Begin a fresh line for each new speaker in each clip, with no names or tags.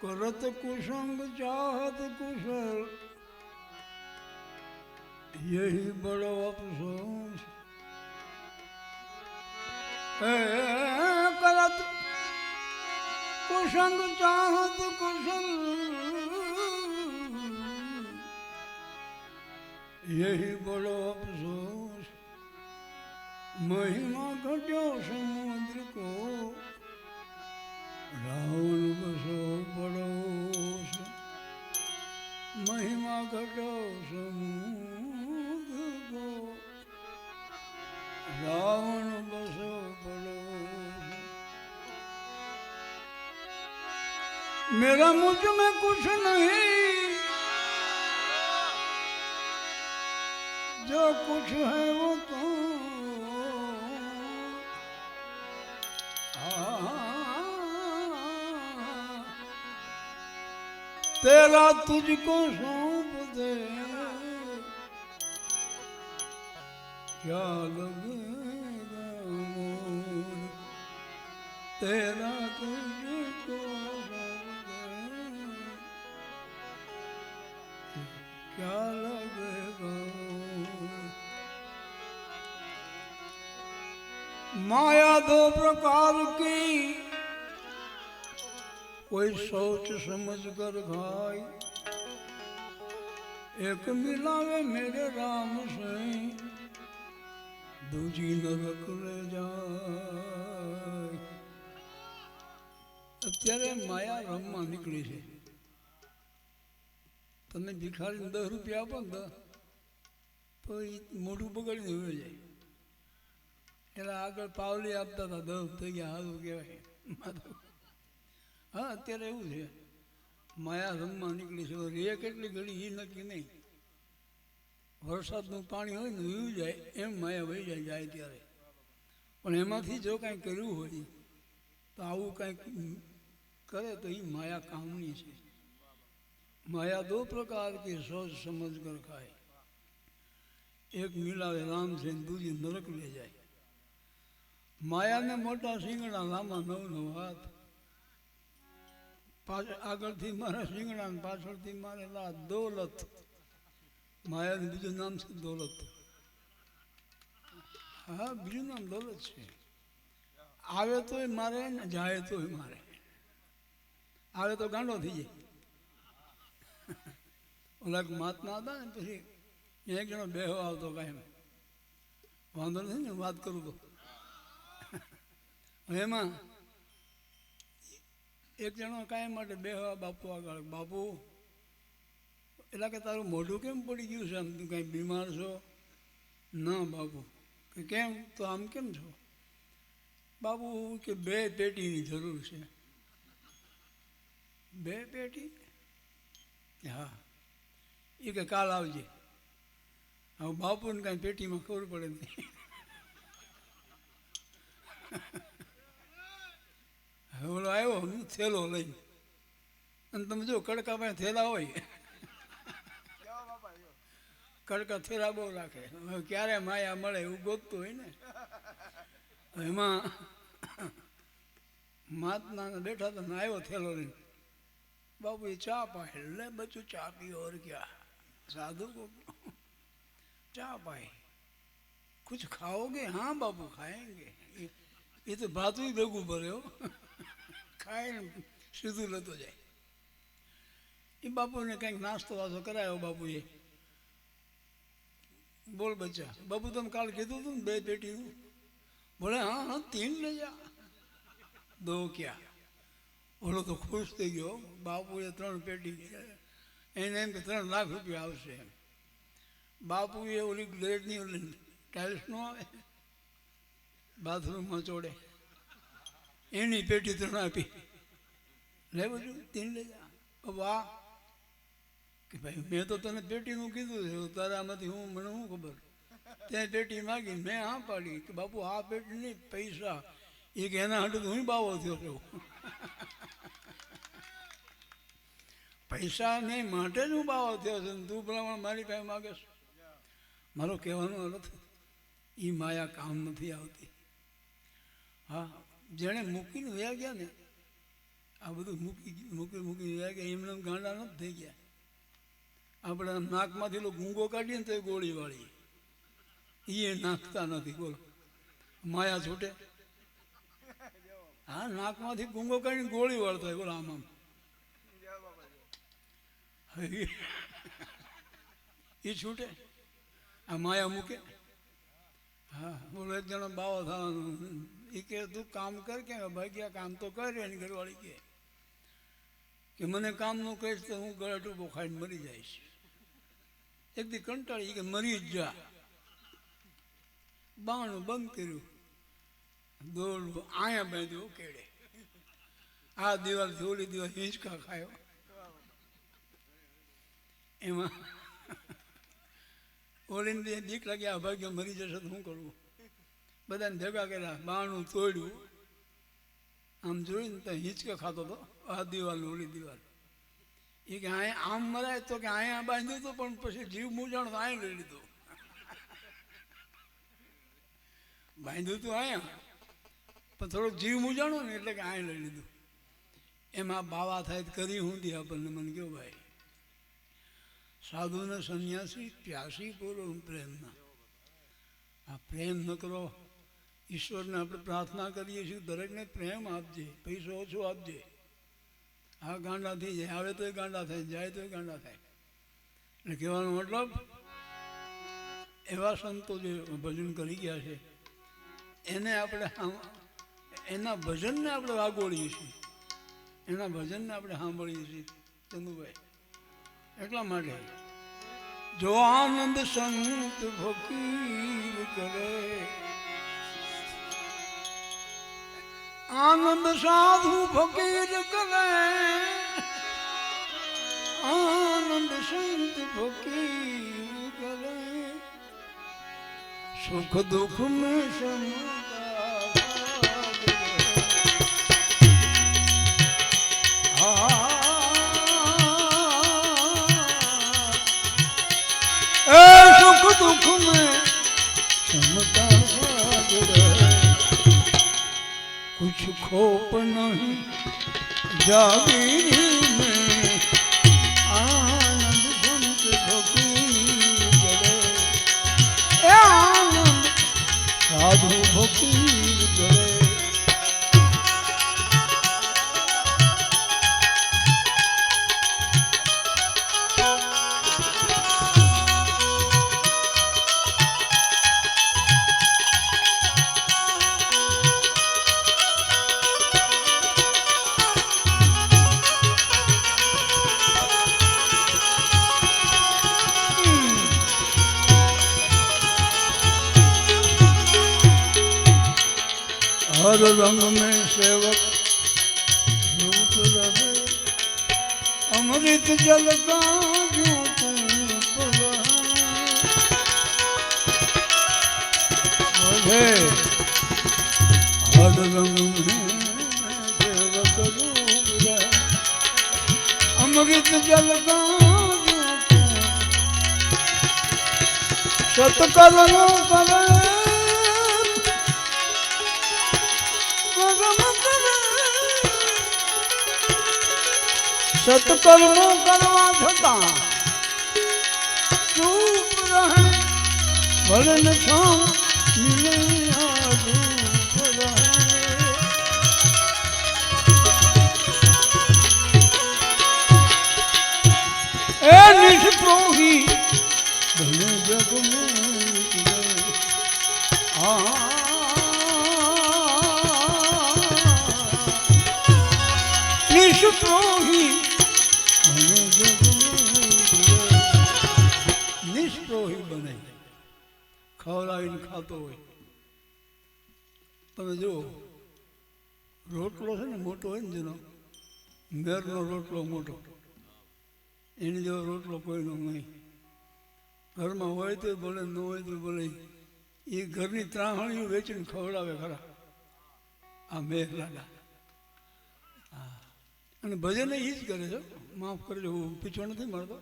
करत कुसंग चाहत कुशल यही बड़ो अफसोस है। करत कुसंग चाहत कुशल यही बड़ो अफसोस। महिमा घट्यो समुद्र को रावण बसो पड़ोस। महिमा घटो समुद्र को रावण बसो पड़ोस। मेरा मुझ में कुछ नहीं, जो कुछ है वो तो तेरा तुझको सौंप दे क्या लगेगा मोर। तेरा तुझको सौंप दे क्या लगेगा मोर। माया दो प्रकार की, कोई सोच समझ कर खाए। एक मिलावे मेरे राम से, दूजी नरक ले जाए। અત્યારે માયા રમવા નીકળી છે. તમે ભિખારીને 10 રૂપિયા આપો ને તો એ મોઢું બગાડીને વયો જાય. એટલે આગળ પાવલી આપતા હતા 10 થઈ ગયા સારું કહેવાય. હા અત્યારે એવું છે, માયા રમવા નીકળી છે. રે કેટલી ઘડી એ નક્કી નહીં. વરસાદનું પાણી હોય ને વીવું જાય એમ માયા વહી જાય ત્યારે. પણ એમાંથી જો કાંઈ કર્યું હોય તો આવું કાંઈક કરે તો એ માયા કામની છે. માયા દો પ્રકાર की सोच समझ कर खाए. એક મિલાવે રામ છે દૂજી નરક લે જાય. માયાને મોટા શિંગડા લાંબા 9 હાથ. આગળથી મારે શિંગડા ને પાછળથી મારે લાત. દોલત માયાનું બીજું નામ છે દોલત. હા બીજું નામ દોલત છે. આવે તોય મારે ને જાય તોય મારે. આવે તો ગાંડો થઈ જાય. ઓલા મહાત્મા હતા ને પછી એક જણો બેહો આવતો કાયમ. વાંધો નથી ને વાત કરું તો. એમાં એક જણો કાયમ માટે બેહવા બાપુ આગળ. બાપુ એટલે કે તારું મોઢું કેમ પડી ગયું છે? આમ તું કાંઈ બીમાર છો? ના બાપુ. કે કેમ? તો આમ કેમ છો? બાપુ કે 2 પેટીની જરૂર છે. 2 પેટી? હા. એ કે કાલ આવજે. હવે બાપુને કાંઈ પેટીમાં ખબર પડે નહીં. હવે ઓલો આવ્યો હું થેલો લઈને. અને તમે જો કડકા પાસે થેલા હોય, કડકા થેલા બહુ રાખે. હવે ક્યારે માયા મળે એવું ગોતતું હોય ને. એમાં મહાત્મા બેઠા હતા ને આવ્યો થેલો લઈને. बाबू ये चाय पाए. ले बच्चों चाय पियो और क्या. साधु को चाय पाए. कुछ खाओगे? हाँ बाबू खाएंगे. ये तो बात ही बेगू भरे हो. खाए सीधू लेतो जाए. ये बापू ने कहीं नाश्तो वास्तो करायो. बापू ये बोल बच्चा. बाबू तुम काल कीधु तुम 2 पेटी. बोले हाँ हाँ 3 ले जा. 2 क्या. ઓલો તો ખુશ થઈ ગયો. બાપુએ 3 પેટી. એને એમ કે 3 લાખ રૂપિયા આવશે. બાપુએ ઓલી ગ્લેડની ઓલી ટાઇલ્સ નો આવે બાથરૂમમાં ચોડે એની પેટી 3 આપી. લે બધું 3 લઈ જા. વાહ કે ભાઈ મેં તો તને પેટીનું કીધું છે, તારામાંથી હું મને શું ખબર. ત્યાં પેટી માગી. મેં હા પાડી કે બાપુ આ પેટી નહીં પૈસા. એ કે એના હાટું હું બાવો થયો છું. પૈસા નહીં માટે જ હું બાવો થયો છે. તું પ્રમાણે મારી પાસે માગે છે. મારો કહેવાનો અર્થ એ માયા કામ નથી આવતી. હા, જેણે મૂકીને વયા ગયા ને, આ બધું મૂકીને વયા ગયા, એમને ગાંડા નથી થઈ ગયા. આપણે નાકમાંથી ગૂંગો કાઢીએ ને તો એ ગોળી વાળી એ નાખતા નથી. બોલો, માયા છૂટે? હા, નાકમાંથી ગૂંગો કાઢીને ગોળી વાળતા હોય. બોલો, આમ એ છૂટે? આ માયા મૂકે? હા, બોલો, એક જણો બાવો થવાનું, એ કે તું કામ કર, કે ભાગ્યા કામ તો કરે. એની ઘરવાળી કે મને કામ ન કરીશ તો હું ગળે ટૂંકો ખાઈને મરી જઈશ. એક દી કંટાળી કે મરી જ જા. બાણું બંધ કર્યું, દોડવું આયા બાંધ્યું કેડે. આ દિવાલથી ઓલી દિવાલ હિંચકા ખાયો. એમાં ઓલીને બીક લાગી, આ ભાગ્ય મરી જશે તો શું કરવું? બધાને ભેગા કર્યા, બાણું તોડ્યું. આમ જોઈને તો હિંચકા ખાતો હતો, આ દિવાલ ઓલી દિવાલ. એ કે અહીંયા આમ મરાય તો કે અહીંયા બાંધ્યું હતું, પણ પછી જીવ મૂંઝાણ તો અહીંયા લઈ લીધું. બાંધ્યું હતું અહીંયા, પણ થોડોક જીવ મૂંઝાણો ને એટલે કે અહીંયા લઈ લીધું. એમાં બાવા થાય કરી હું દી આપણને. મને કહ્યું ભાઈ, સાધુ ને સંન્યાસી પ્યાસી પૂરો પ્રેમના. આ પ્રેમ ન કરો. ઈશ્વરને આપણે પ્રાર્થના કરીએ છીએ, દરેકને પ્રેમ આપજે, પૈસો ઓછો આપજે. આ ગાંડા થઈ જાય, આવે તો ગાંડા થાય, જાય તો ગાંડા થાય. એટલે કહેવાનો મતલબ, એવા સંતો જે ભજન કરી ગયા છે એને આપણે એના ભજનને આપણે વાગોળીએ છીએ, એના ભજનને આપણે સાંભળીએ છીએ. ચંદુભાઈ, એટલા માટે જો આનંદ સંત ફકીર કરે, આનંદ સાધુ ફકીર કરે, આનંદ સંત ફકીર કરે, સુખ દુઃખ में सुख दुख में समता कुछ खोप नहीं जागीरी में, आनंद संत फकीर करे, आनंद साधु फकीर करे. हर रंग में सेवक रूप रहे, अमृत जल का जो मुझे हर रंग में सेवक रूप रहे, अमृत जल का जो सतकर्म करे, સત્કર્મો કરવા છતાં ચૂપ રહે, ભલે ન છામ મિલે આ ધૂપ રહે. એ નિષ્પ્રોહી ભલે જગ નિષ્પ્રોહી નિષ્પ્રોહી બને, ખવડાવીને ખાતો હોય. તમે જુઓ, રોટલો છે ને મોટો હોય ને, જેનો ઘરનો રોટલો મોટો, એની જેવો રોટલો કોઈનો નહીં. ઘરમાં હોય તો બોલે, ન હોય તો બોલે. એ ઘરની ત્રાહણીઓ વેચીને ખવડાવે ખરા આ મેઘલાડા. અને ભજન એ જ કરે છે. માફ કરજો, હું પીછો નથી મળતો.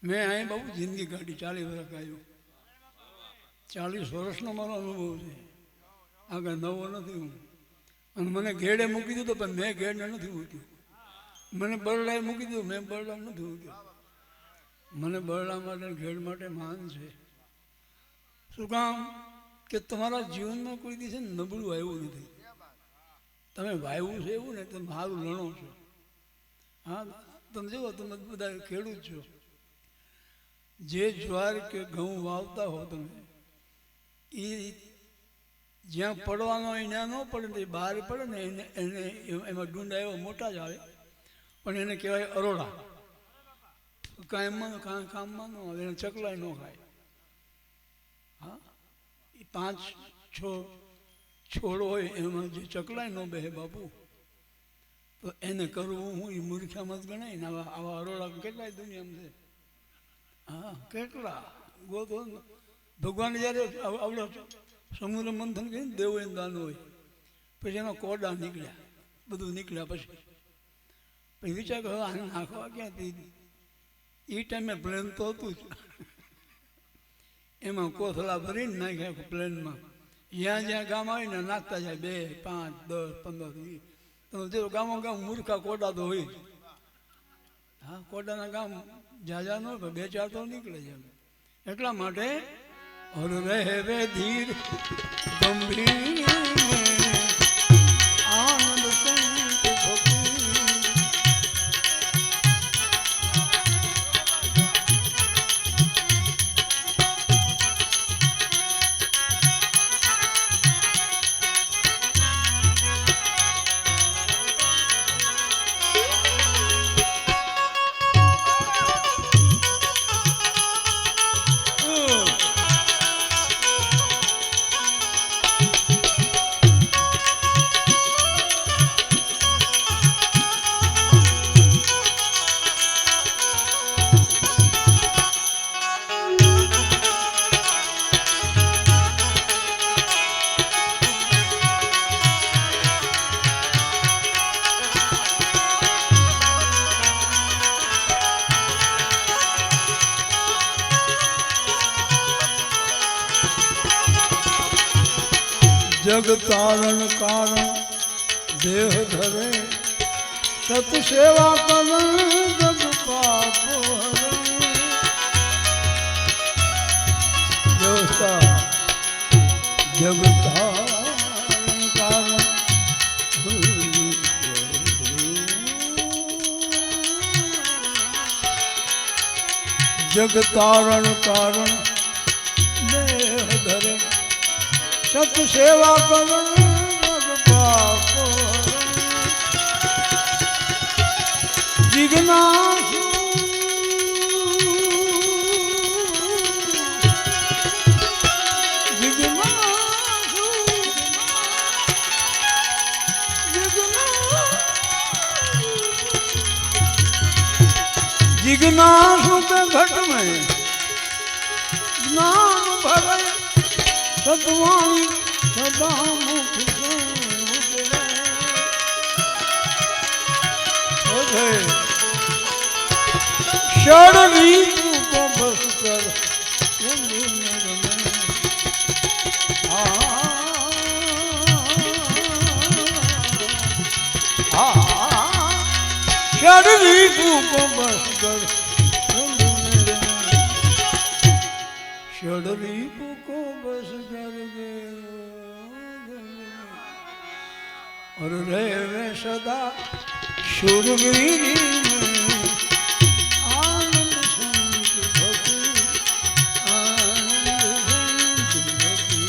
મેં અહીં બહુ જિંદગી કાઢી, 40 વર્ષ કાઢ્યું. 40 વર્ષનો મારો અનુભવ છે, આગળ નવો નથી હું. અને મને ઘેડે મૂકી દીધો, પણ મેં ઘેડને નથી મૂક્યું. મને બરડાએ મૂકી દીધું, મેં બરડા નથી મૂક્યું. મને બરડા માટે ઘેડ માટે માન છે. શું કામ કે તમારા જીવનમાં કોઈ દિવસે નબળું આવ્યું નથી. તમે વાવ્યું છે એવું ને તમે સારું લણો છો. હા, તમે જુઓ, તમે બધા ખેડૂત છો. જે જ્વાર કે ઘઉં વાવતા હો તમે, એ જ્યાં પડવાનો હોય ત્યાં ન પડે ને બહાર પડે ને એને એમાં ડુંડા એવા મોટા જ આવે, પણ એને કહેવાય અરોડા. કામમાં ન આવે, એને ચકલાય ન ખાય. હા, એ 5-6 છોડ હોય એમાં જે ચકલાય ન બેહે બાપુ, તો એને કરવું હું એ મૂર્ખામાં જ ગણાય ને. આવા અરોડા કેટલાય દુનિયામાં છે. હા, કેટલા ગોતો. ભગવાન જ્યારે આવડો સમુદ્ર મંથન કરીને દેવો એને દાન હોય, પછી એમાં કોડા નીકળ્યા, બધું નીકળ્યા. પછી વિચાર કરો આને નાખવા ક્યાંથી? એ ટાઈમે પ્લેન તો હતું જ. એમાં કોથળા ભરીને નાખ્યા પ્લેનમાં. જ્યાં જ્યાં ગામ આવે ને નાખતા જાય, 2, 5, 10, 15. તમે જો ગામો ગામ મૂર્ખા કોડા તો હોય જ. હા, કોડાના ગામ જાજા ન હોય, 2-4 તો નીકળે છે. એટલા માટે હર રહે ધીર ગંભીર આનંદ સંત ભક્તિ. જગ તારણ કારણ દેહ ધરે, સત સેવા કર જગ પાપ હરે. વ્યવસ્થા જગ તારણ કારણ, જગ તારણ કારણ દેહ ધરે, સત સેવા કર જગ પાપ હરે. જિજ્ઞાસુ जिज्ञासु के घट में ज्ञान भरे, सतवाणी सदा मुख से षड ऋतु को बस कर षड ऋतु को बस कर, षड ऋतु को बस कर और रहे सदा शूरवीरी में आनंद संत भक्ति, आनंद संत भक्ति,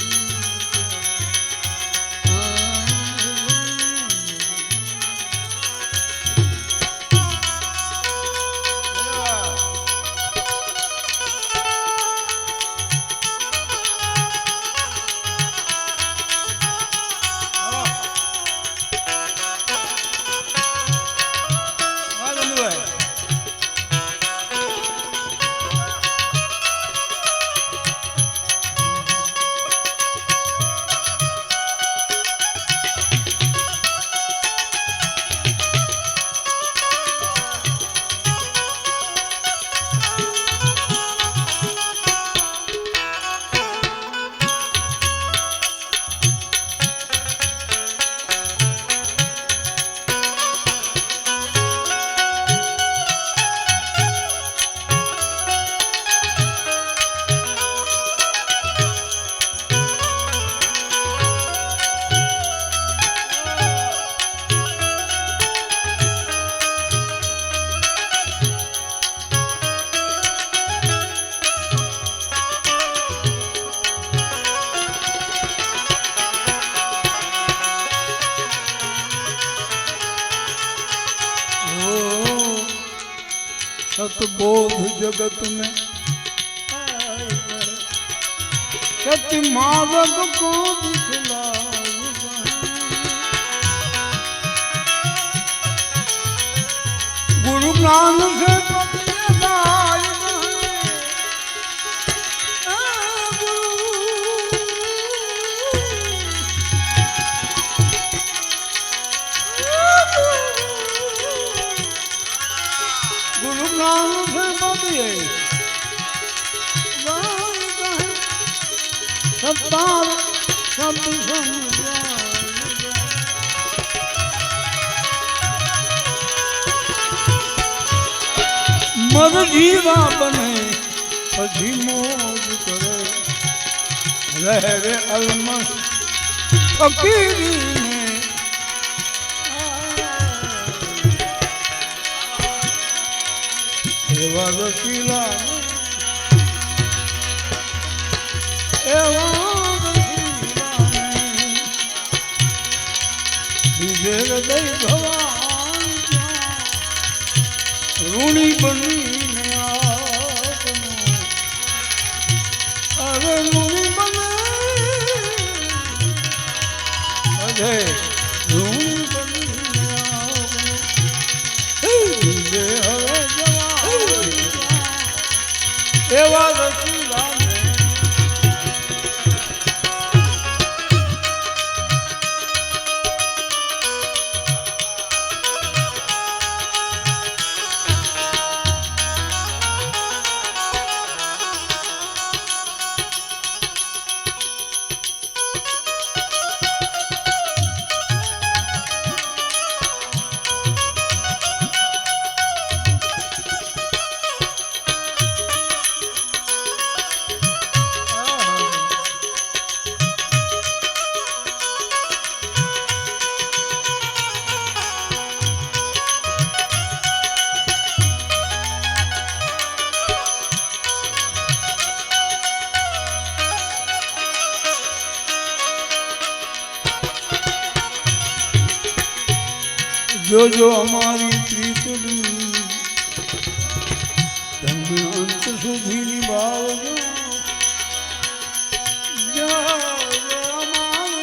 सतबोध जगत में सत्य मार्ग को दिखलाए गुरु ज्ञान से गुरु ज्ञान से बदिए सब तार सब मर जीवा बने પછી મોજ કરે રહે રે અલમસ ફકીરીને એવા રસીલા બીજે હૃદય ભગવાન ઋણી બનીને અરે ઋણી બને અરે ઋણી બનીને બીજે હવે જવા એવા રસીલા जो जो हमारी प्रीतड़ी તમે અંત સુધી નિભાવજો જો અમારી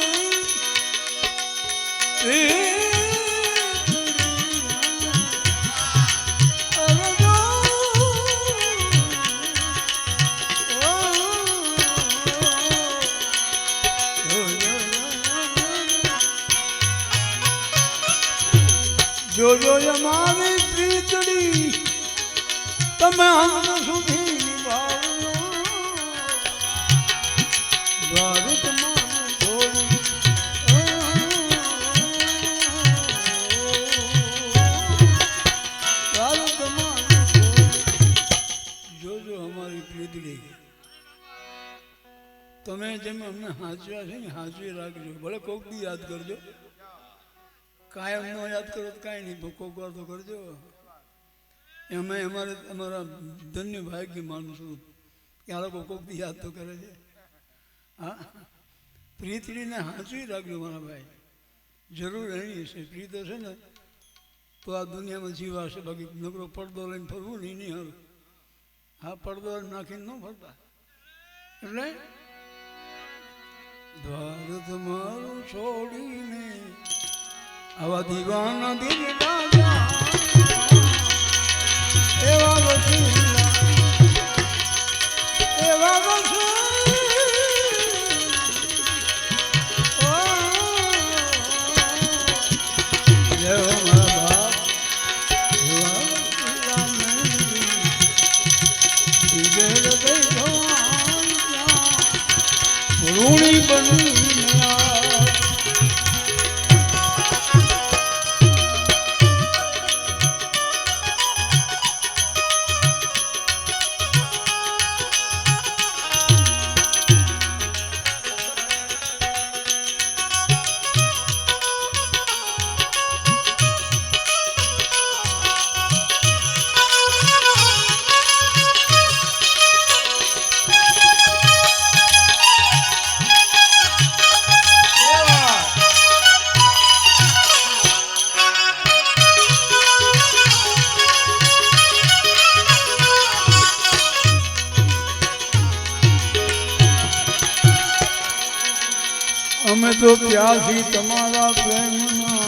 જો જો અમારી પ્રીતડી તમે અંત સુધી નિભાવજો દ્વારક મારું છોડું દ્વારક મારું છોડું જો જો અમારી પ્રીતડી તમે જેમ અમને હાંચવ્યા છે ને હાંચવી રાખજો ભલે કોક બી યાદ કરજો કાયમ નો યાદ કરો તો કાંઈ નહીં કોક વાર તો કરજો અમે અમારા ધન્ય ભાગ્ય માનું છું કે આ લોકો કોકથી યાદ તો કરે છે હા પ્રીતડીને હાંચવી રાખજો મારા ભાઈ જરૂર એની છે પ્રીત હશે ને તો આ દુનિયામાં જીવાશે બાકી નકરો પડદો લઈને ફરવું નહીં હારું હા પડદો નાખીને ન ફરતા એટલે ભારત મારું છોડીને આવા દીવાના દિલ રાજા એવા વસીલા એવા ઋણી બની અમે તો પ્યાસી તમારા પ્રેમના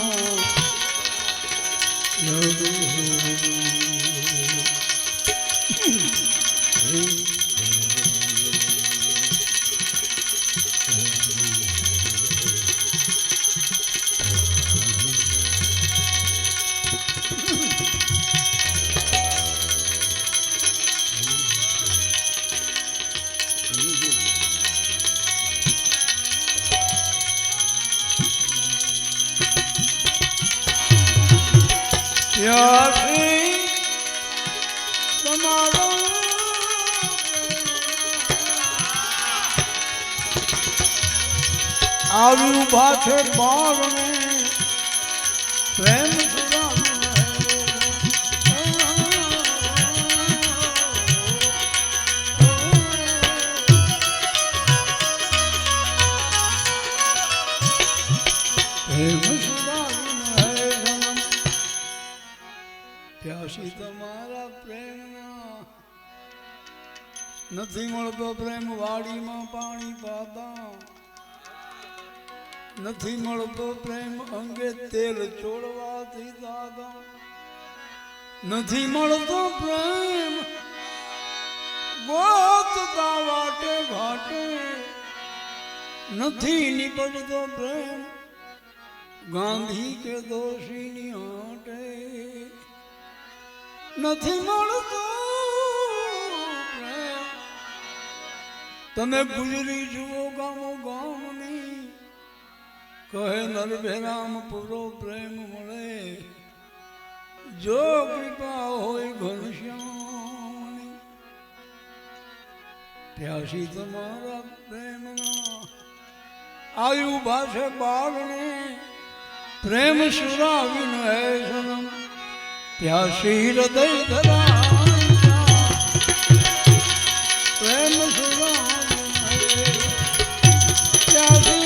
આવી ઉભા છે બારણે પ્રેમ પ્યાસી તમારા પ્રેમના નથી મળતો પ્રેમ વાડીમાં પાણી પાતા નથી મળતો પ્રેમ અંગે તેલ ચોળવાથી દાદા નથી મળતો પ્રેમ ગોતતા વાટે ઘાટે નથી નીકળતો પ્રેમ ગાંધી કે દોષીની હાટે નથી મળતો પ્રેમ તમે ગુજરી જુઓ ગામો ગામની કહે નરભેરામ પૂરો પ્રેમ મળે જો કૃપા હોય ઘનશ્યામની પ્યાસી તમારા પ્રેમના આયુ ભાષે બાળને પ્રેમ સુરાવીને હે જન્મ પ્યાસી હૃદય ધરા પ્રેમ સુરાવીને પ્યાસી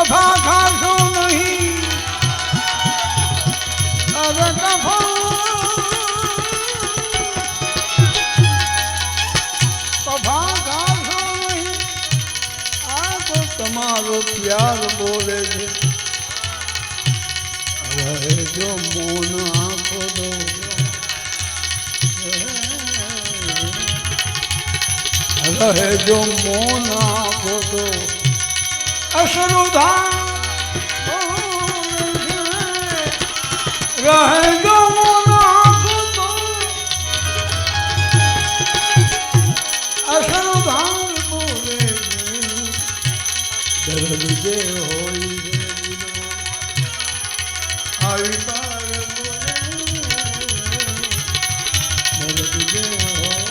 કફા ખાશો નહીં હવે કફા ખાશો નહીં આ તો તમારો પ્યાર બોલે છે હવે જો મોન આંખો દો રહે જો મોન આંખો દો અસરુધા રહે જો મોન આંખો દો અસરુધાન બોલે દર્દ જે હોય આવી પાર બોલે દર્દ જે હોય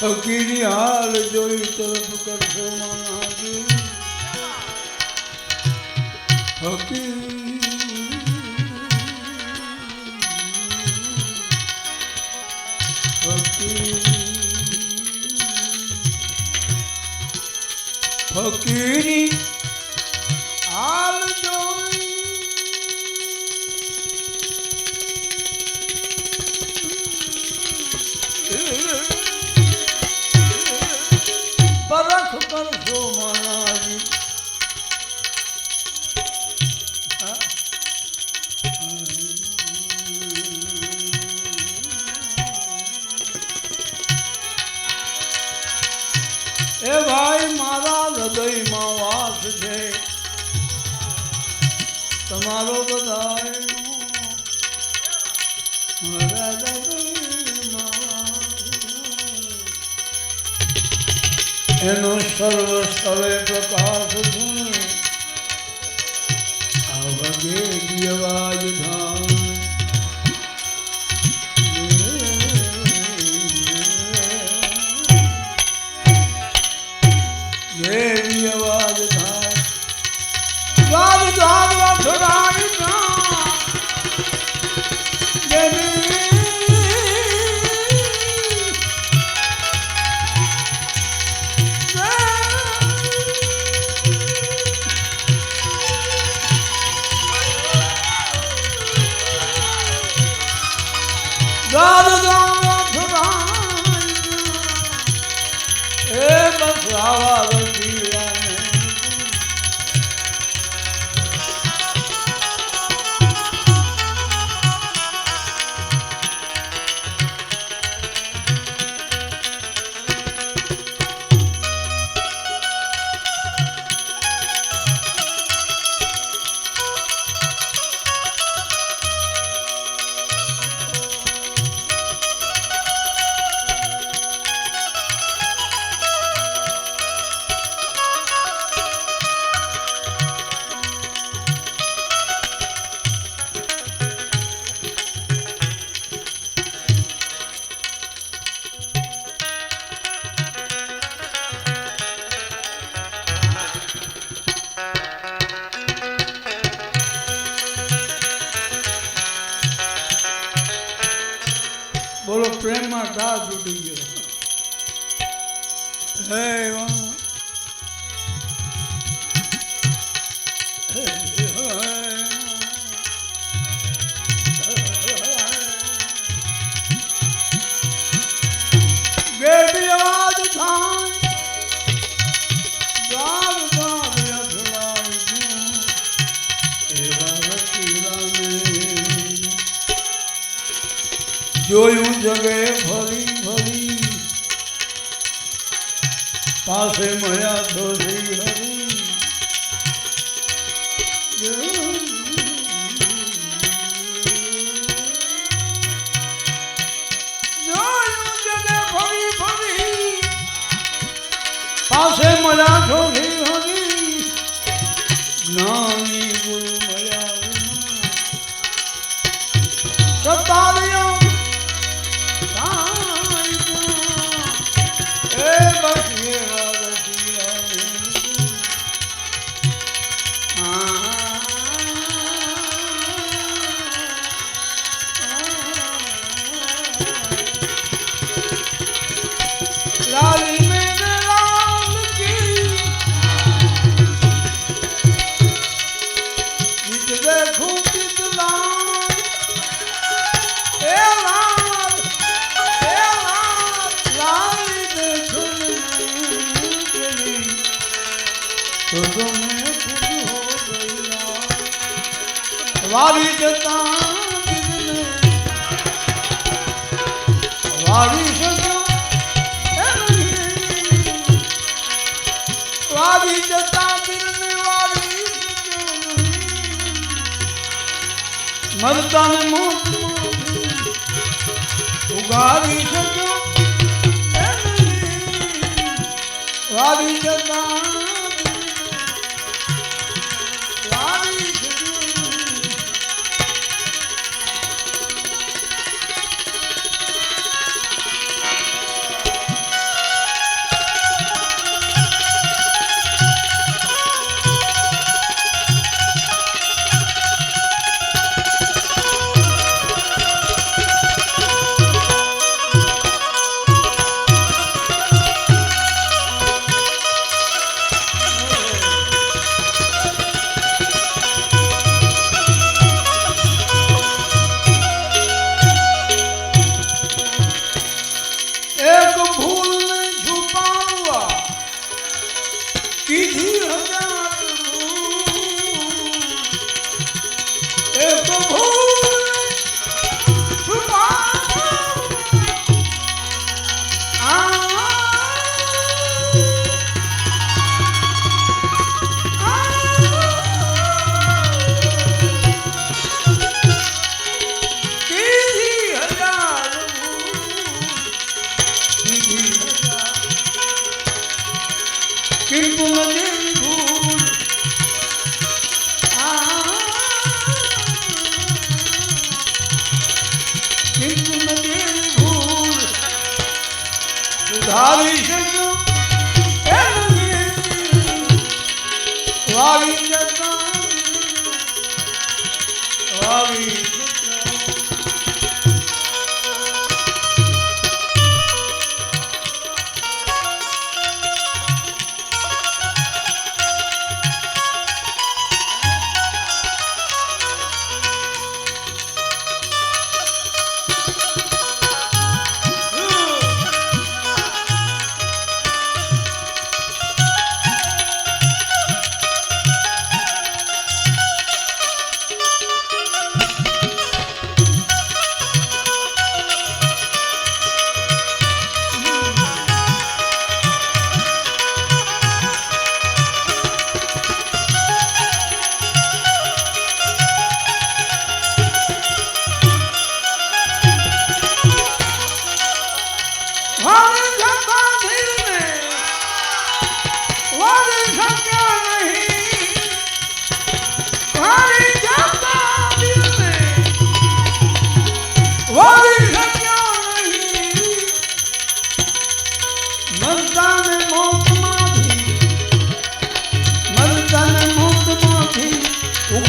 ફકીરી હાલ જોઈ તરફ કરશો માનાજી ફકીરી હાલ જોઈ પરખ કરશો માનાજી એ ભાઈ મારા હૃદયમાં વાસ છે તમારો બધાય મારા હૃદયમાં એનો સર્વ સ્થળે પ્રકાશ છું આ વગે અવાજ ધામ દેવી અવાજ થાય ગાદ ગાદ વાઠરાઈ ના દેવી ગાદ ગાદ વાઠરાઈ એ બસ આવા બોલો પ્રેમમાં દાસ ઉડી ગયો હે ગેડી અવાજ થાય ગાલ ગાલ અથડાઈ એવા વકીલાને જોયું જગે ફરી ફરી પાસે મળ્યા તો શ્રી હરી જોયું જગે ફરી ફરી પાસે મળ્યા તો શ્રી હરી જ્ઞાની ગુરુ મળ્યા સતારિયા लाली मेरे लाल की जित देखूं जित लाल ए लाल लाली देखूं तो मैं खुद हो गई वाली जता वाली सजा वाली जता दिल वाली मरता ने मोत उगारी सजो वाली जता वाली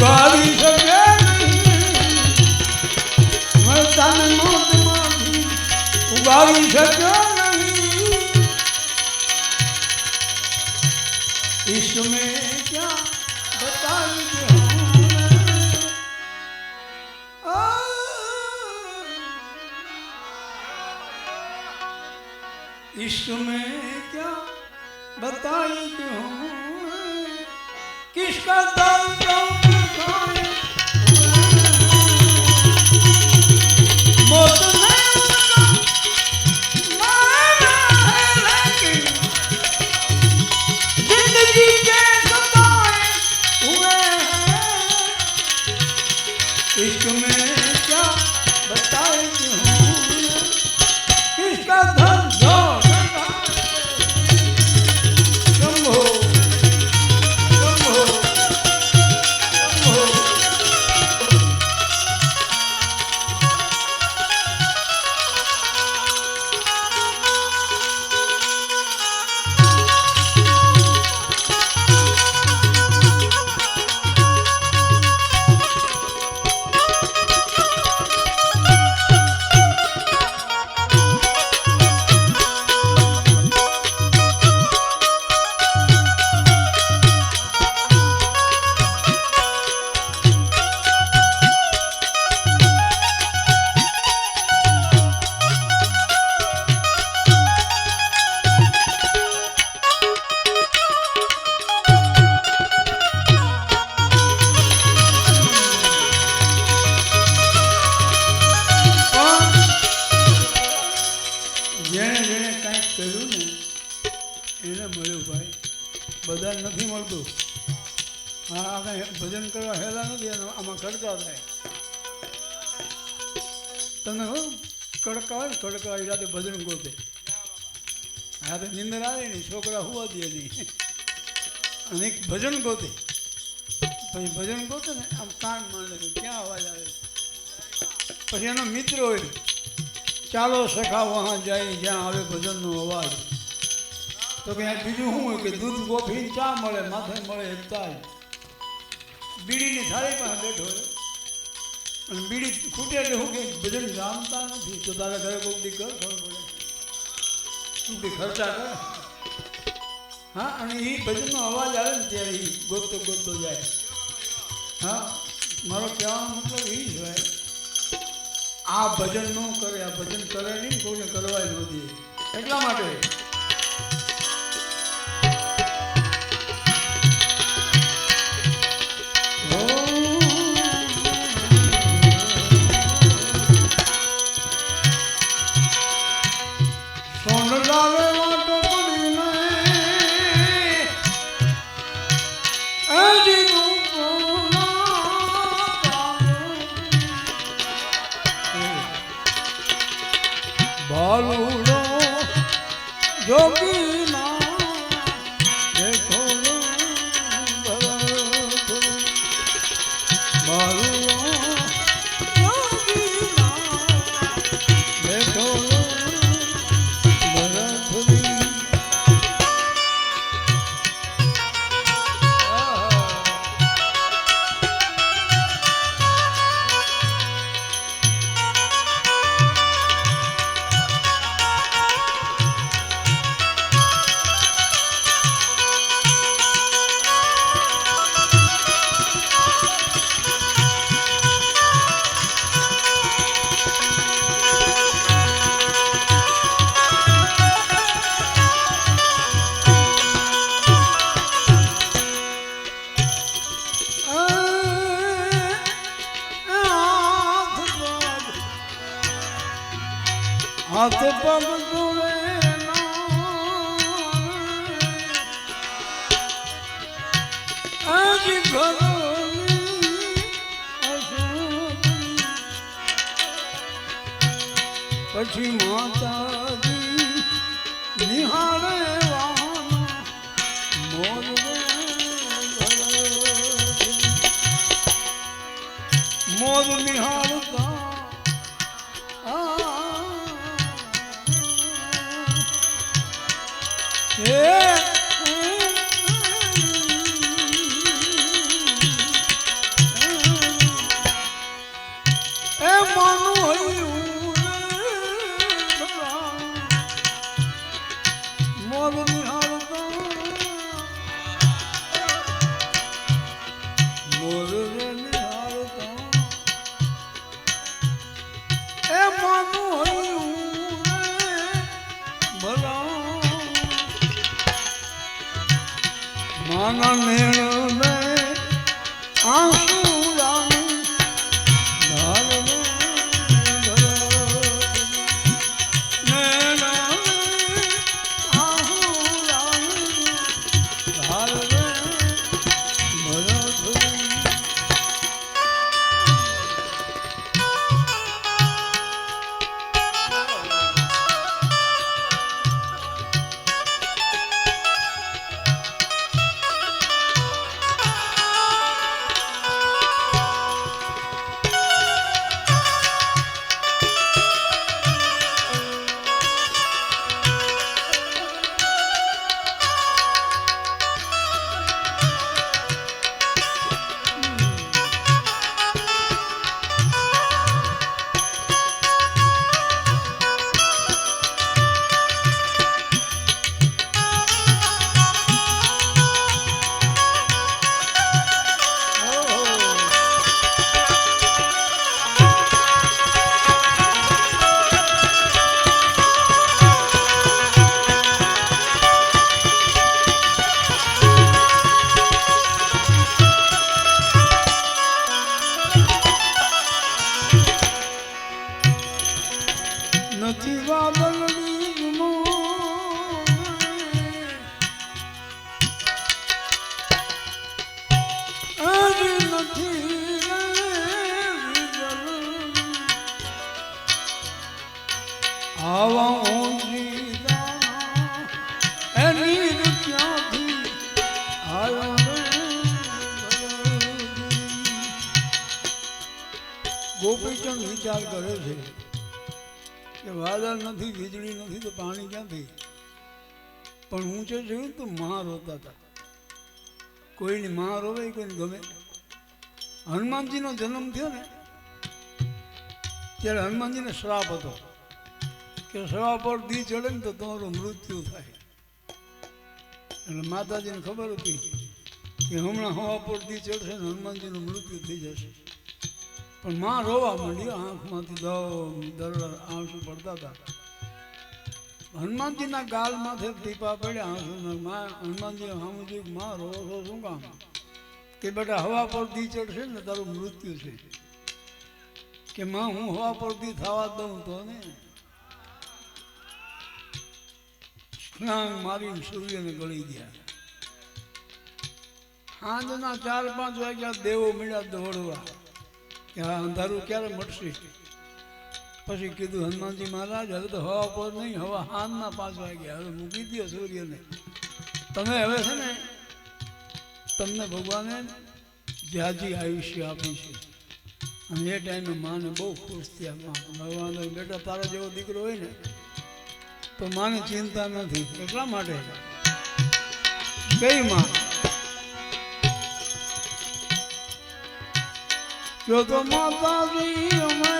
ઉગાડી શકે મરતાને મોતમાંથી ઉગાડી શક્યો નહીં ઈશ્ક મેં ક્યાં બતાવી इश्क में क्या बताई क्यों किसका दर्द मौत जिंदगी के सताए हुए इश्क में क्या बताए क्यों किसका दर्द બધા નથી મળતું આ કાંઈ ભજન કરવા હેલા નથી આમાં કડકા થાય તમને કડકા હોય ને કડકા એ રાતે ભજન ગોતે રાતે નિંદર આવે નહીં છોકરા હુવા દે નહીં અને એક ભજન ગોતે પછી ભજન ગોતે ને આમ કાન માંડે કે ક્યાં અવાજ આવે પછી એનો મિત્ર હોય ચાલો સખા વહાં જાય જ્યાં આવે ભજનનો અવાજ તો કે બીજું શું હોય કે દૂધ કોફી ચા મળે માથે મળે એકતા બીડીની થાળી પાસે બેઠો અને બીડી ખૂટે એટલે હું કે ભજન જાણતા નથી તો તારા ઘરે કોઈક દી કર ખબર પડે તું બી ખર્ચા કરે હા અને એ ભજનનો અવાજ આવે ને ત્યારે એ ગોતતો ગોતતો જાય હા મારો કહેવાનો મતલબ એ જ હોય આ ભજન ન કરે આ ભજન કરે નહીં કોઈને કરવા જ નથી એટલા માટે ભાલુડો જોગી ના દેખો ભાલુડો જોગી ના દેખો હાથ પગ જોડે આજ પછી માતાજી નિહાળે મોર નિહાળતા માના નેણ ને આંસુ રાણી ધાર ને નથી વાદળની નથી આવા એની ક્યાંથી આવ્યો ગોપીચંદ વિચાર કરે છે કે વાદળ નથી, વીજળી નથી તો પાણી ક્યાંથી? પણ ઊંચે જોયું તો મા રોતા હતા. કોઈની મા રોવે કોઈને ગમે. હનુમાનજીનો જન્મ થયો ને ત્યારે હનુમાનજીને શ્રાપ હતો કે શ્રાપ પર દી ચડે ને તો તમારું મૃત્યુ થાય. એટલે માતાજીને ખબર હતી કે હમણાં હવા પર દી ચડશે ને હનુમાનજીનું મૃત્યુ થઈ જશે. પણ માં રોવા માંડી, આંખમાંથી દરડા આંસુ પડતા હતા. હનુમાનજીના ગાલ માથે ટીપા પડ્યા આંસુના. હનુમાનજી સામું જોયું, માં રો શું કામ? કે બેટા હવા પર દી ચડશે ને તારું મૃત્યુ છે. કે માં હું હવા પર દી થવા દઉં તો ને સ્નાન મારીને સૂર્યને ગળી ગયા. સાંજના 4-5 વાગ્યા દેવો મળ્યા દોડવા કે આ અંધારું ક્યારે મટશે? પછી કીધું હનુમાનજી મહારાજ હવે તો હવા પર નહીં, હવા હાંજના 5 વાગ્યા, હવે મૂકી દો સૂર્યને. તમે હવે છે ને તમને ભગવાને જ્યાજી આયુષ્ય આપી છે. અને એ ટાઈમે માને બહુ ખુશ થયા. ભગવાન બેટા તારા જેવો દીકરો હોય ને તો માને ચિંતા નથી. એટલા માટે કઈ માં જો તો માતાજી અમે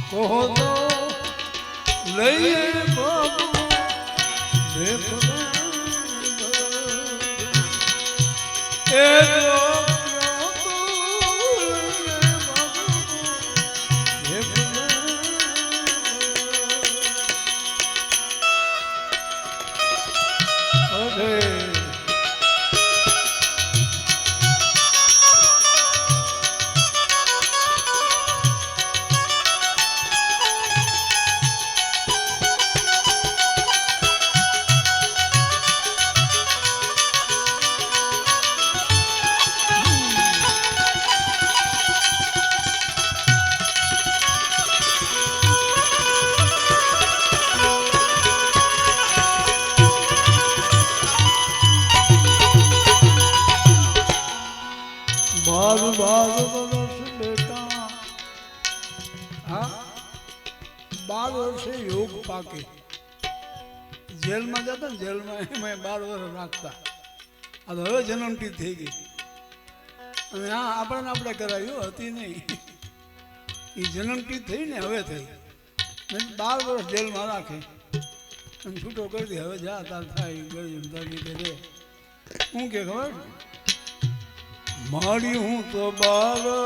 કહો તો લઈએ બાબુ હા 12 વર્ષે યોગ પાકે. જેલમાં જતા ને જેલમાં એમાં 12 વર્ષ રાખતા. આ તો હવે જન્મથી થઈ ગઈ. અને હા આપણને આપણે કરાવ્યું હતી નહીં. એ જન્મથી થઈ ને હવે થઈ. 12 વર્ષ જેલમાં રાખે અને છૂટો કરી દે. હવે જા તાર થાય ગયું તારી રીતે રે. હું કે ખબર મારી હું તો 12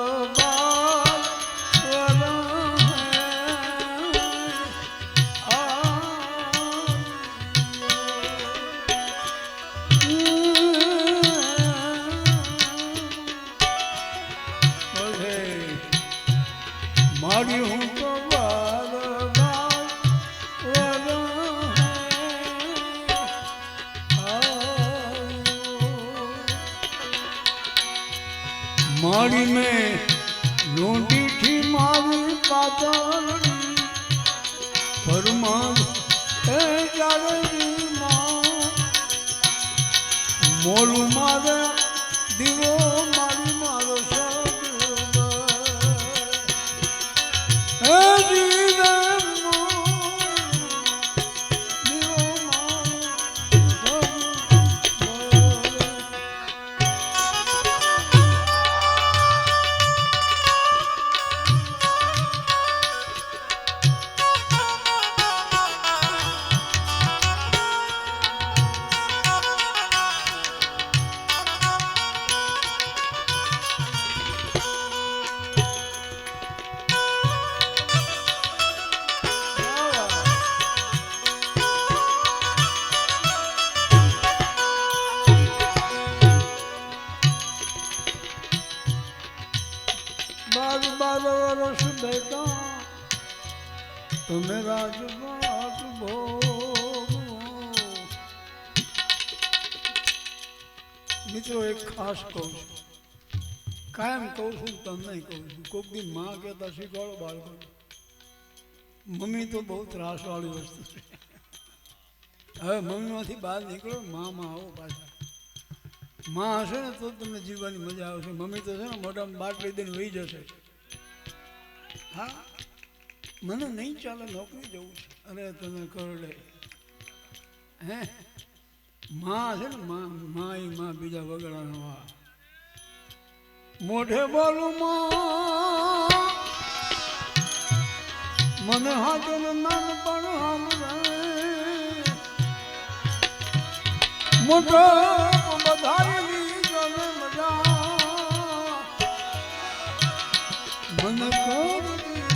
મારી હું તો મારી મેં લોંડી થી મારી પાતળી ફરમાન એ જાળવી મોલું મારે દીવો મારી મારો વર્ષ બેટા તમે રાજપાટ મિત્રો એક ખાસ કહું છું, કાયમ કહું છું, તમને કહું છું. કોઈક દી માં કહેતા શીખવાડો બાળકો. મમ્મી તો બહુ ત્રાસવાળી વસ્તુ છે. હવે મમ્મીમાંથી બહાર નીકળો, માં આવો પાછા. માં હશે ને તો તમને જીવવાની મજા આવશે. મમ્મી તો છે ને મોઢામાં બાટલી દઈને વહી જશે. હા મને નહીં ચાલે, નોકરી જવું છે. અરે તમે કરડે હે માં છે ને માં બીજા વગડાનો આ મોઢે બોલું માં મને હાથે નાનપણ મોટો બધાઈ મને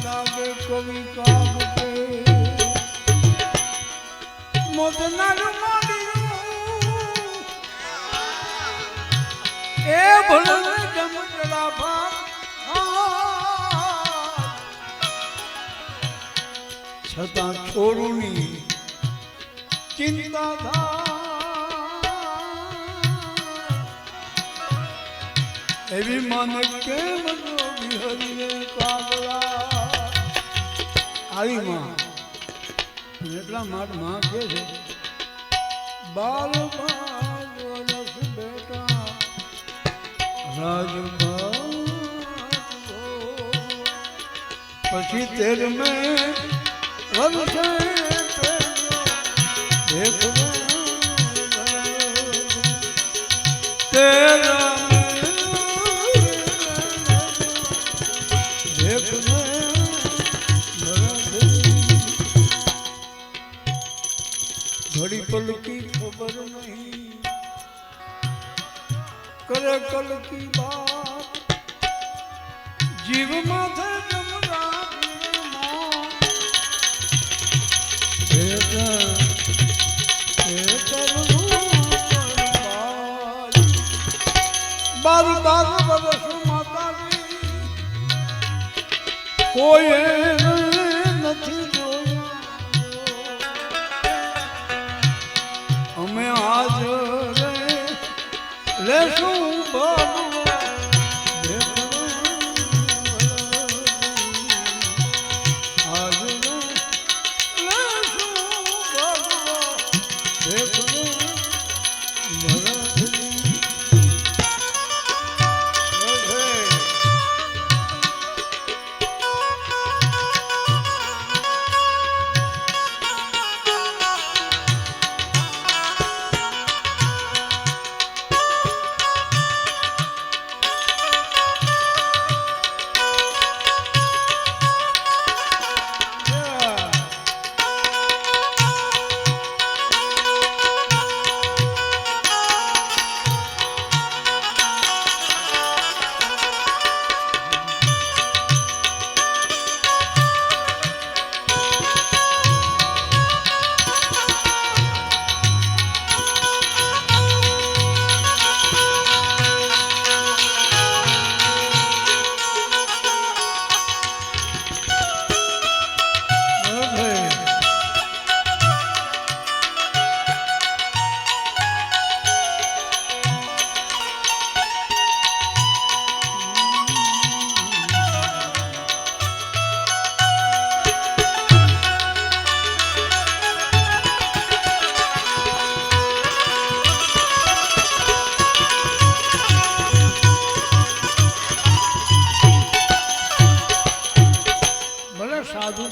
લાગે કવિ કાગતે મોતનારું મોડિયું એ ભલે જમતડા ભાગ છતાં છોરુની ચિંતા થાય એવી મને કેમ હરિએ કાગડા આવી માં. એટલા માટે માં કે છે 12 વર્ષ બેટા રાજપાટ પછી 13 વર્ષે ઘડી પલ કી ખબર નહીં કરે કલ કી બાત જીવ માથે જમરા બાર વર્ષ માતાજી કોઈ નથી જોયા. અમે આજ લેશું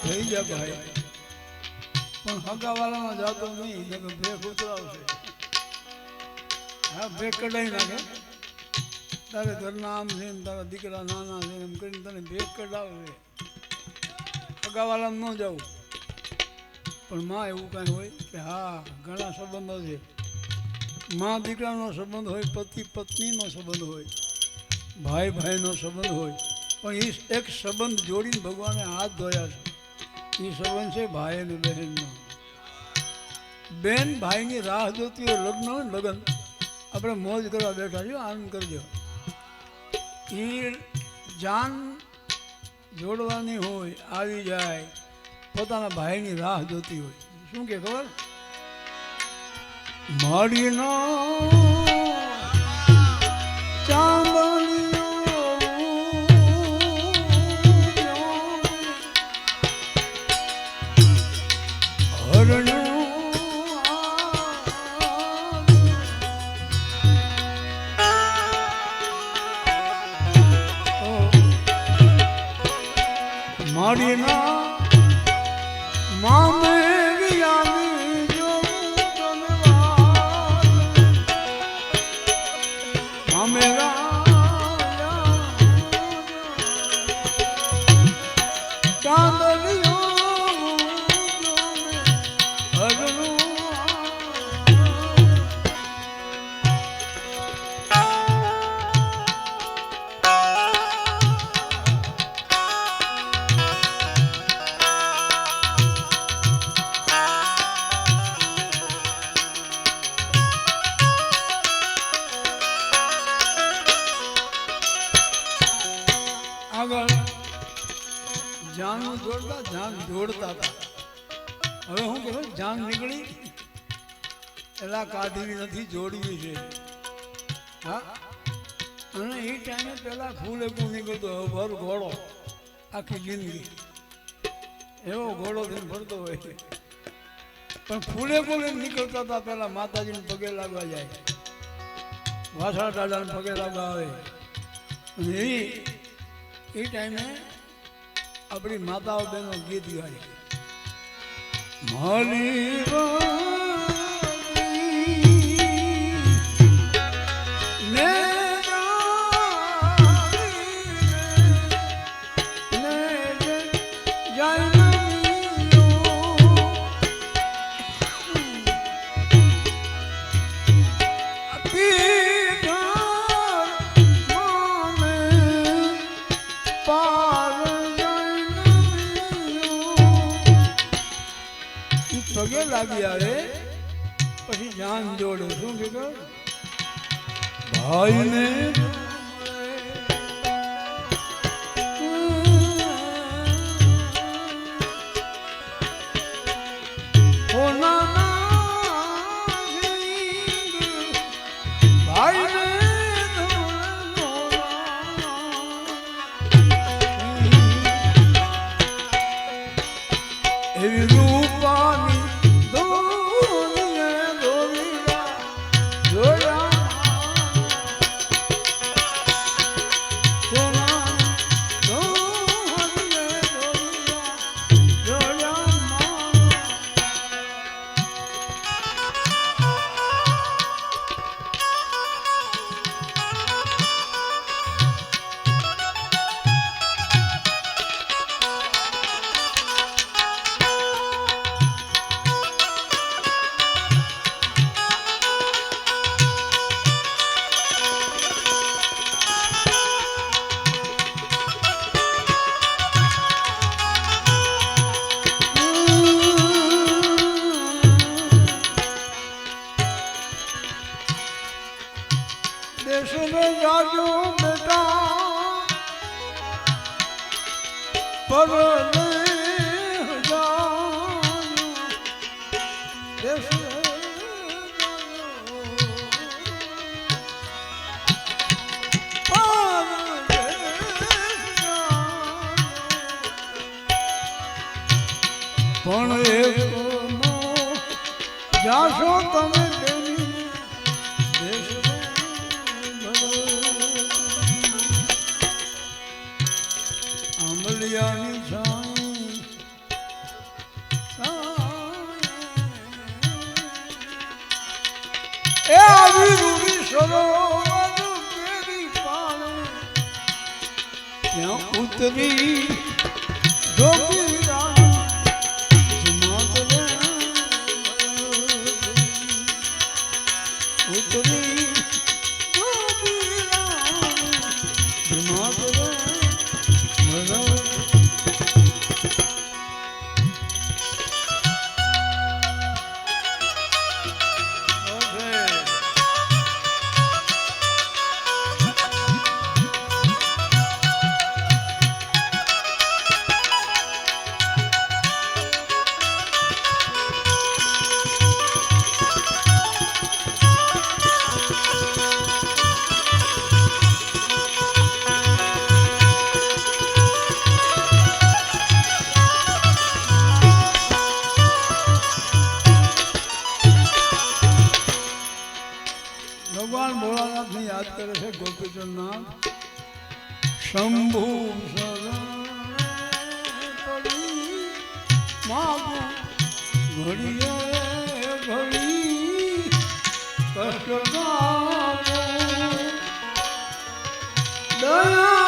થઈ જાય ભાઈ, પણ હગાવાલામાં જાતો નહીં, ભેગ ઉતરાવશે. હા, ભેગ કઢાઈ નાખે. તારે ઘરના આમ છે ને તારા દીકરા નાના છે એમ કરીને તને ભેગ કઢાવશે. હગાવાલામાં ન જવું. પણ માં એવું કાંઈ હોય કે હા ઘણા સંબંધો છે. માં દીકરાનો સંબંધ હોય, પતિ પત્નીનો સંબંધ હોય, ભાઈ ભાઈનો સંબંધ હોય, પણ એ એક સંબંધ જોડીને ભગવાને હાથ ધોયા છે. એ સંબંધ છે ભાઈ અને બહેનનો. બેન ભાઈની રાહ જોતી હોય, લગ્ન હોય ને લગ્ન, આપણે મોજ કરવા બેઠા છીએ, આનંદ કરજો. એ જાન જોડવાની હોય, આવી જાય, પોતાના ભાઈની રાહ જોતી હોય. શું કે ખબર? મારી ના મારી ના મામે જાનનું જોડતા જાન જોડતા હતા. હવે શું કહેવાય, જાન નીકળી એલા કાઢવી નથી, જોડવી છે. હા, અને એ ટાઈમે પેલા ફૂલ એકું નીકળતો, ભર ઘોડો આખી જિંદગી એવો ઘોડો થઈને ફરતો હોય. પણ ફૂલે ફૂલે નીકળતા હતા પેલા માતાજીને પગે લાગવા જાય, વાસણા દાદાને પગે લાગવા આવે. અને એ ટાઈમે આપણી માતાઓ બહેનો ગીત ગાય, માલી પગે લાગી આવે પછી જાન જોડે. શું કીધું? ભાઈને એવી રૂપાની देश में जाजो बेटा पर देश પણ એક જાશો તમે આંબલિયાની છાઈ સરોવર કેરી પાણે ત્યાં ઉતરી જોગી ઉતરી ભગવાન ભોળાનાથને યાદ કરે છે ગોપીચંદનાથ શંભુ ઘડીએ ઘડી કષ્ટ દયા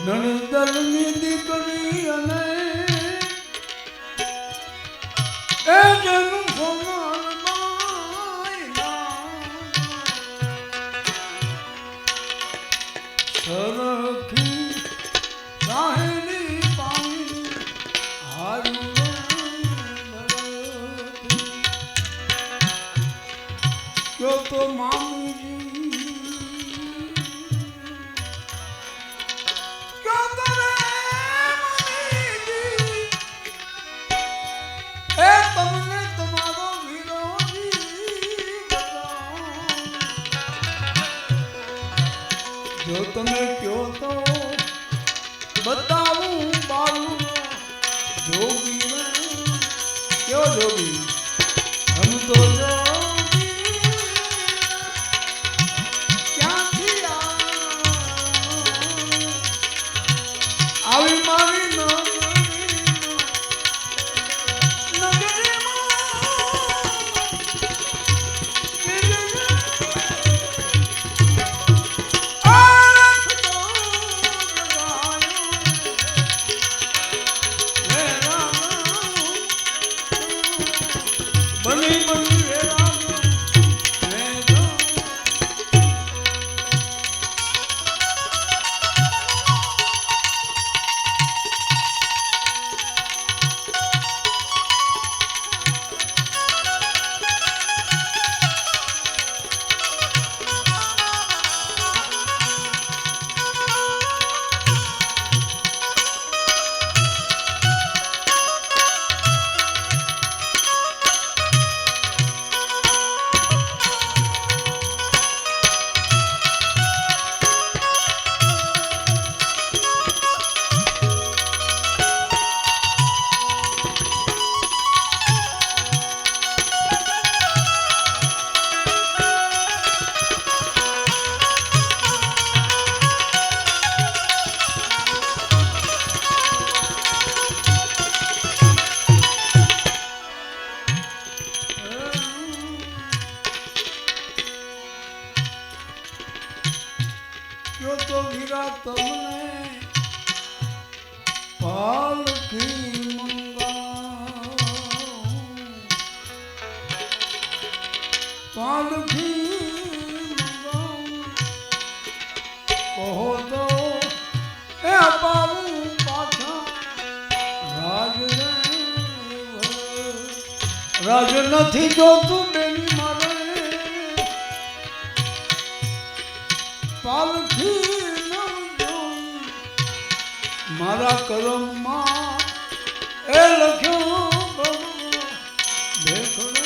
નણદલની દીકરી અને એ જનું સરખી સાહેલી પાણી હારું કયો તો મામુજી જો તમે કયો તો બતાવું બાળું જોગી કયો જોગી હમ તો ક્યાંથી આવી મારી કયો તો વીરા તમને પાલકી પાલકી કહો તો એ અપાવું પાછા રાજ નથી જોતું બેની મારે પાલખી મારા કરમમાં એ લખ્યો ભેખડે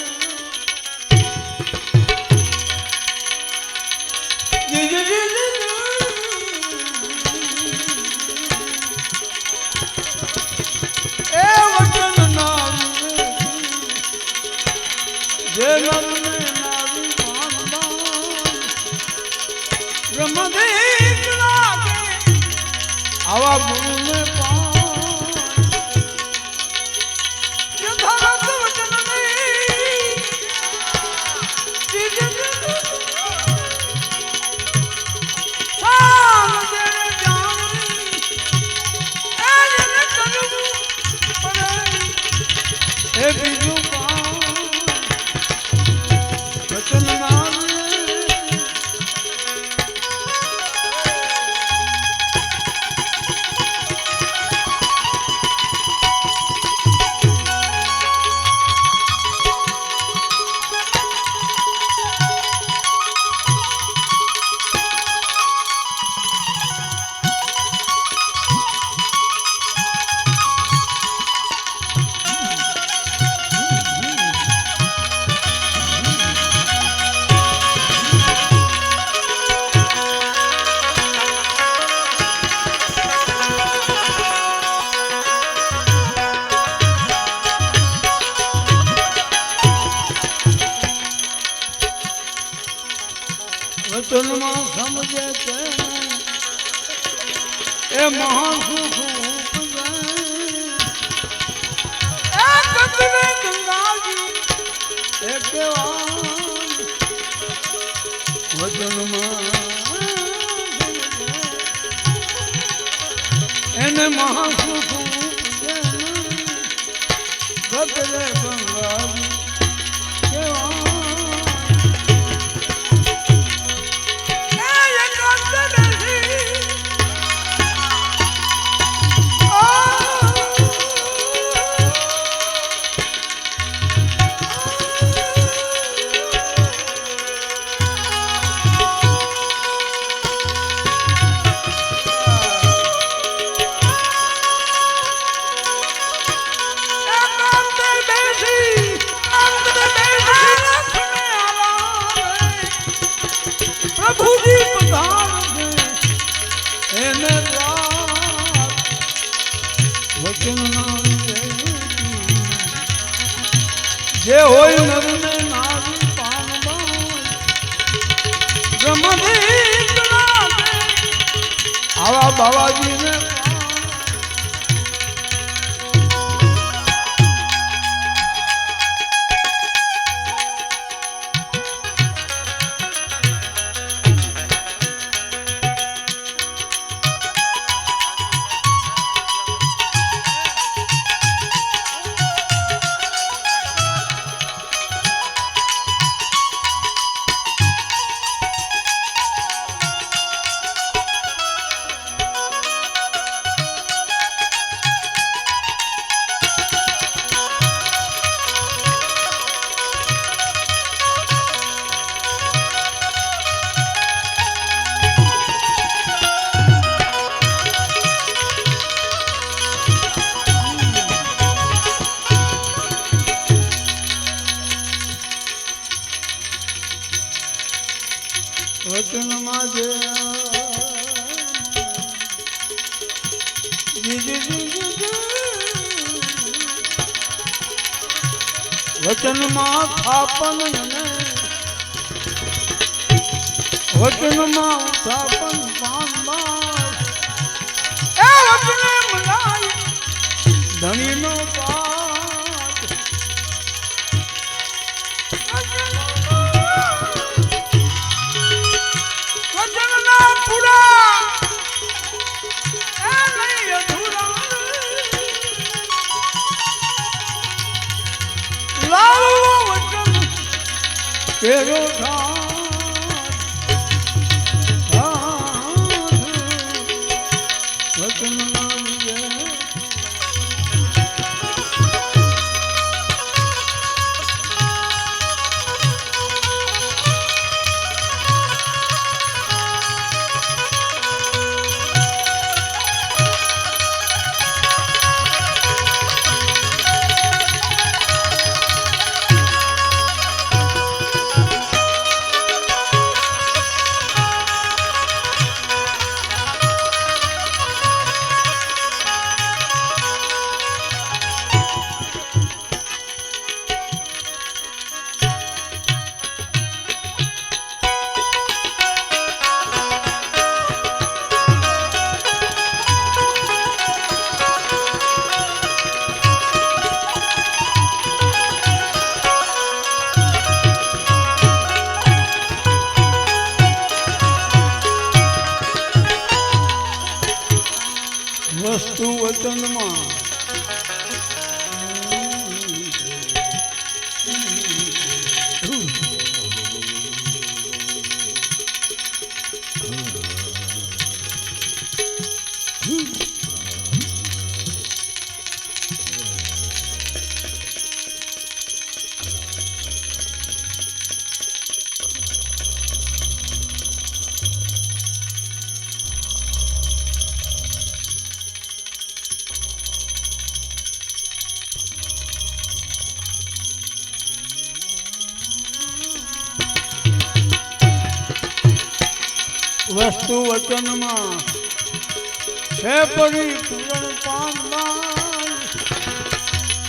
વચનમાં સમજે છે એ મહાસુખ ઉપજે એ કદરે ગંગાજી એ કેવા વચનમાં એને મહાસુખ ઉપજે કદરે ગંગાજી કેવા જે હોય નર ને નારી પાનવા આવા બાવાજી ને વચનમાં જે વચનમાં થાપન વચનમાં થાપન પાનબાર એ વચને મનાઈ ધણીનો પાઠ વચનના પૂરા એ નહીં અધૂરા લાવો વચન કેરો વસ્તુ વચનમાં વસ્તુ વચનમાં છે પરિપૂર્ણ પામનાર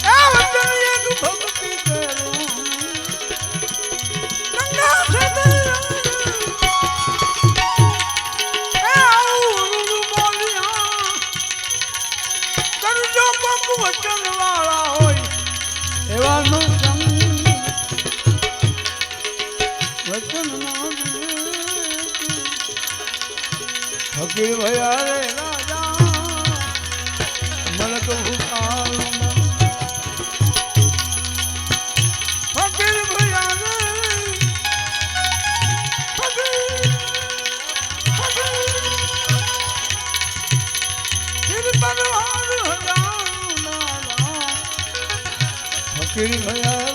એ વચન એક ભક્તિ કરું ગંગા સદય પણ જો કોક વચન વાળા હોય એવાનો સંગ વચન ફકીર ભયા રે રાજા મલક ભૂષાલ ફકીર ભયા રે ફકીર ભયા